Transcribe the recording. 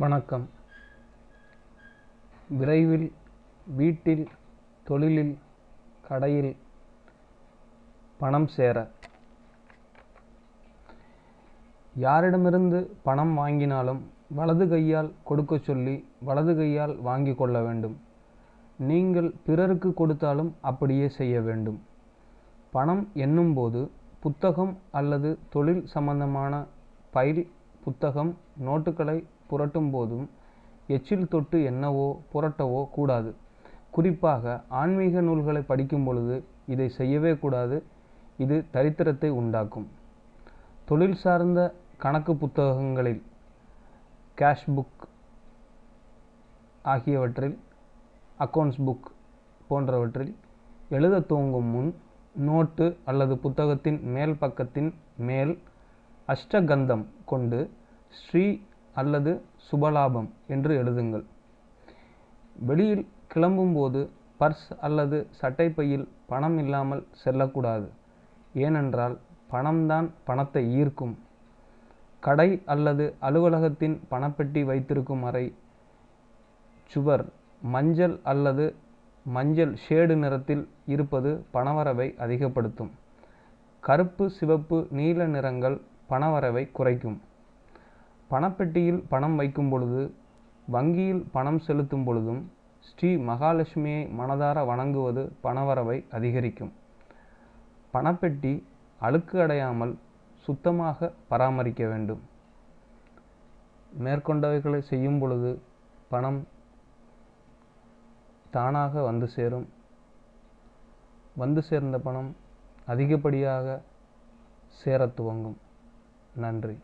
வணக்கம். விரைவில் வீட்டில், தொழிலில், கடையில் பணம் சேர யாரிடமிருந்து பணம் வாங்கினாலும் வலது கையால் கொடுக்க சொல்லி வலது கையால் வாங்கி கொள்ள வேண்டும். நீங்கள் பிறருக்கு கொடுத்தாலும் அப்படியே செய்ய வேண்டும். பணம் எண்ணும்போது புத்தகம் அல்லது தொழில் சம்பந்தமான பைல், புத்தகம், நோட்டுகளை புரட்டும் போதும் எச்சில் தொட்டு எண்ணவோ புரட்டவோ கூடாது. குறிப்பாக ஆன்மீக நூல்களை படிக்கும் பொழுது இதை செய்யவே கூடாது. இது தரித்திரத்தை உண்டாக்கும். தொழில் சார்ந்த கணக்கு புத்தகங்களில், கேஷ் புக் ஆகியவற்றில், அக்கவுண்ட்ஸ் புக் போன்றவற்றில் எழுத துவங்கும் முன் நோட்டு அல்லது புத்தகத்தின் மேல் பக்கத்தின் மேல் அஷ்டகந்தம் கொண்டு ஸ்ரீ அல்லது சுபலாபம் என்று எழுதுங்கள். வெளியில் கிளம்பும்போது பர்ஸ் அல்லது சட்டைப்பையில் பணம் இல்லாமல் செல்லக்கூடாது. ஏனென்றால் பணம்தான் பணத்தை ஈர்க்கும். கடை அல்லது அலுவலகத்தின் பணப்பெட்டி வைத்திருக்கும் அறை சுவர் மஞ்சள் அல்லது மஞ்சள் ஷேடு நிறத்தில் இருப்பது பணவரவை அதிகப்படுத்தும். கருப்பு, சிவப்பு, நீல நிறங்கள் பணவரவை குறைக்கும். பணப்பெட்டியில் பணம் வைக்கும் பொழுது, வங்கியில் பணம் செலுத்தும் பொழுதும் ஸ்ரீ மகாலட்சுமியை மனதார வணங்குவது பணவரவை அதிகரிக்கும். பணப்பெட்டி அழுக்கு அடையாமல் சுத்தமாக பராமரிக்க வேண்டும். மேற்கொண்டவைகளை செய்யும் பொழுது பணம் தானாக வந்து சேரும். வந்து சேர்ந்த பணம் அதிகப்படியாக சேரத் துவங்கும். நன்றி.